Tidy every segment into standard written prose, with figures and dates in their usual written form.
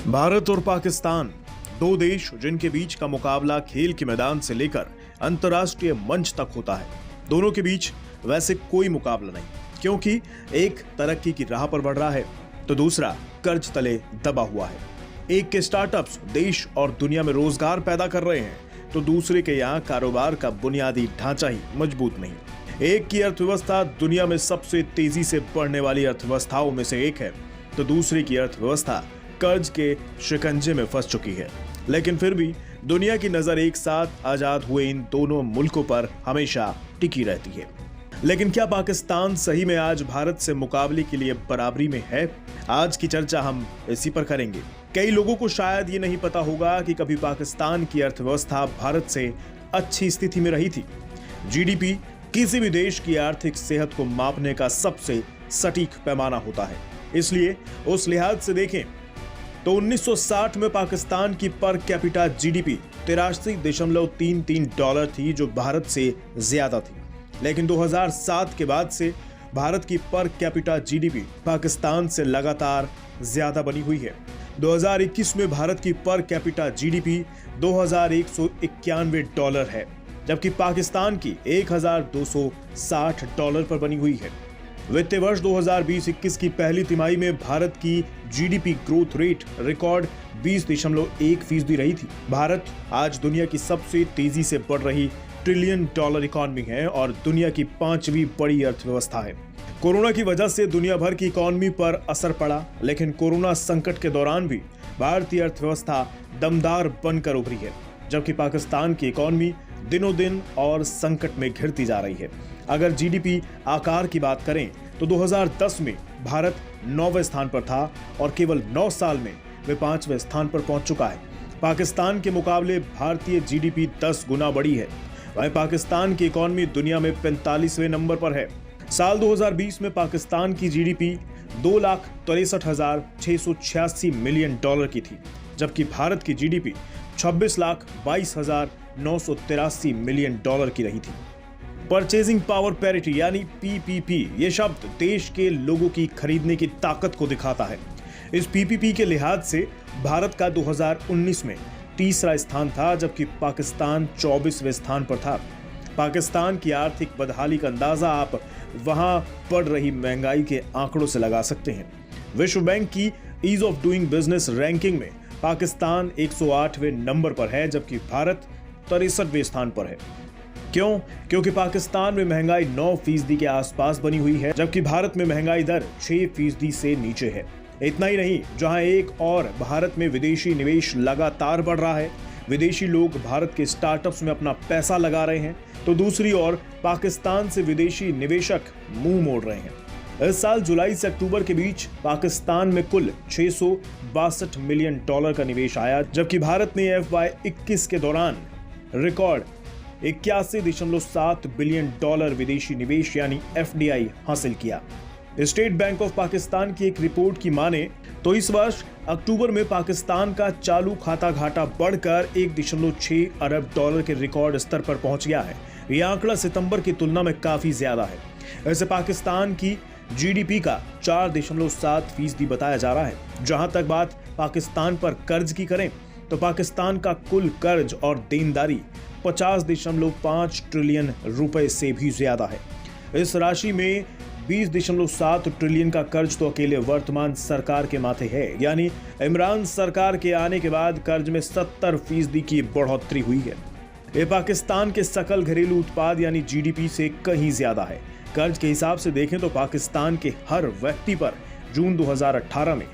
भारत और पाकिस्तान, दो देश जिनके बीच का मुकाबला खेल के मैदान से लेकर अंतर्राष्ट्रीय मंच तक होता है। दोनों के बीच वैसे कोई मुकाबला नहीं, क्योंकि एक तरक्की की राह पर बढ़ रहा है तो दूसरा कर्ज तले दबा हुआ है। एक के स्टार्टअप्स देश और दुनिया में रोजगार पैदा कर रहे हैं तो दूसरे के यहाँ कारोबार का बुनियादी ढांचा ही मजबूत नहीं। एक की अर्थव्यवस्था दुनिया में सबसे तेजी से बढ़ने वाली अर्थव्यवस्थाओं में से एक है तो दूसरे की अर्थव्यवस्था कर्ज के शिकंजे में फंस चुकी है। लेकिन फिर भी दुनिया की नजर एक साथ आजाद हुए इन दोनों मुल्कों पर हमेशा टिकी रहती है। लेकिन क्या पाकिस्तान सही में आज भारत से मुकाबले के लिए बराबरी में है? आज की चर्चा हम इसी पर करेंगे। कई लोगों को शायद ये नहीं पता होगा कि कभी पाकिस्तान की अर्थव्यवस्था भारत से अच्छी स्थिति में रही थी। जीडीपी किसी भी देश की आर्थिक सेहत को मापने का सबसे सटीक पैमाना होता है। इसलिए उस लिहाज से देखें तो 1960 में पाकिस्तान की पर कैपिटा जीडीपी 83.33 डॉलर थी, जो भारत से ज्यादा थी। लेकिन 2007 के बाद से भारत की पर कैपिटा जीडीपी पाकिस्तान से लगातार ज्यादा बनी हुई है। 2021 में भारत की पर कैपिटा जीडीपी 2191 डॉलर है, जबकि पाकिस्तान की 1260 डॉलर पर बनी हुई है। वित्तीय वर्ष 2020-21 की पहली तिमाही में भारत की जीडीपी ग्रोथ रेट रिकॉर्ड 20.1% रही थी। भारत आज दुनिया की सबसे तेजी से बढ़ रही ट्रिलियन डॉलर इकॉनमी है और दुनिया की 5वीं बड़ी अर्थव्यवस्था है। कोरोना की वजह से दुनिया भर की इकॉनमी पर असर पड़ा, लेकिन कोरोना संकट के दौरान भी भारतीय अर्थव्यवस्था दमदार बनकर उभरी है, जबकि पाकिस्तान की इकॉनमी दिनों दिन और संकट में घिरती जा रही है। अगर जीडीपी आकार की बात करें तो 2010 में भारत 9वें स्थान पर था और केवल 9 साल में वे 5वें स्थान पर पहुंच चुका है। पाकिस्तान के मुकाबले भारतीय जीडीपी 10 गुना बड़ी है। वहीं पाकिस्तान की इकॉनमी दुनिया में 45वें नंबर पर है। साल 2020 में पाकिस्तान की जीडीपी 2,63,686 मिलियन डॉलर की थी, जबकि भारत की जीडीपी 26,22,983 मिलियन डॉलर की रही थी। परचेजिंग पावर पैरिटी यानी पीपीपी ये शब्द देश के लोगों की खरीदने की ताकत को दिखाता है। इस पीपीपी के लिहाज से भारत का 2019 में तीसरा स्थान था, जबकि पाकिस्तान 24वें स्थान पर था। पाकिस्तान की आर्थिक बदहाली का अंदाजा आप वहां बढ़ रही महंगाई के आंकड़ों से लगा सकते हैं। विश्व बैंक की ease of doing business ranking में पाकिस्तान 108वें नंबर पर है, जबकि भारत 63वें स्थान पर है। क्यों? क्योंकि पाकिस्तान में महंगाई 9% के आसपास बनी हुई है, जबकि भारत में महंगाई दर 6% से नीचे है। इतना ही नहीं, जहां एक और भारत में विदेशी निवेश लगातार बढ़ रहा है, विदेशी लोग भारत के स्टार्टअप्स में अपना पैसा लगा रहे हैं, तो दूसरी ओर पाकिस्तान से विदेशी निवेशक मुंह मोड़ रहे हैं। इस साल जुलाई से अक्टूबर के बीच पाकिस्तान में कुल 662 मिलियन डॉलर का निवेश आया, जबकि भारत ने FY21 के दौरान रिकॉर्ड 81.7 बिलियन डॉलर विदेशी निवेश यानी FDI हासिल किया। स्टेट बैंक ऑफ पाकिस्तान की एक रिपोर्ट की माने तो इस वर्ष अक्टूबर में पाकिस्तान का चालू खाता घाटा बढ़कर 1.6 अरब डॉलर के रिकॉर्ड स्तर पर पहुंच गया है। यह आंकड़ा सितंबर की तुलना में काफी ज्यादा है। ऐसे पाकिस्तान की जीडीपी का 4.7% बताया जा रहा है। जहां तक बात पाकिस्तान पर कर्ज की करें तो पाकिस्तान का कुल कर्ज और देनदारी 50.5 ट्रिलियन रुपए से भी ज्यादा है। इस राशि में 20.7 ट्रिलियन का कर्ज तो अकेले वर्तमान सरकार के माथे है, यानी इमरान सरकार के आने के बाद कर्ज में 70% की बढ़ोतरी हुई है। ये पाकिस्तान के सकल घरेलू उत्पाद यानी जीडीपी से कहीं ज्यादा है। कर्ज के हिसाब से देखें तो पाकिस्तान के हर व्यक्ति पर जून 2018 में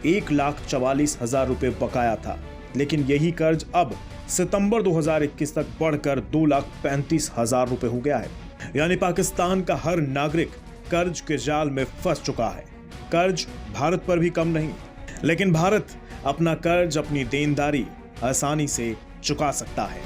1,44,000 रुपए बकाया था, लेकिन यही कर्ज अब सितंबर 2021 तक बढ़कर 2,35,000 रुपए हो गया है। यानी पाकिस्तान का हर नागरिक कर्ज के जाल में फंस चुका है। कर्ज भारत पर भी कम नहीं, लेकिन भारत अपना कर्ज, अपनी देनदारी आसानी से चुका सकता है।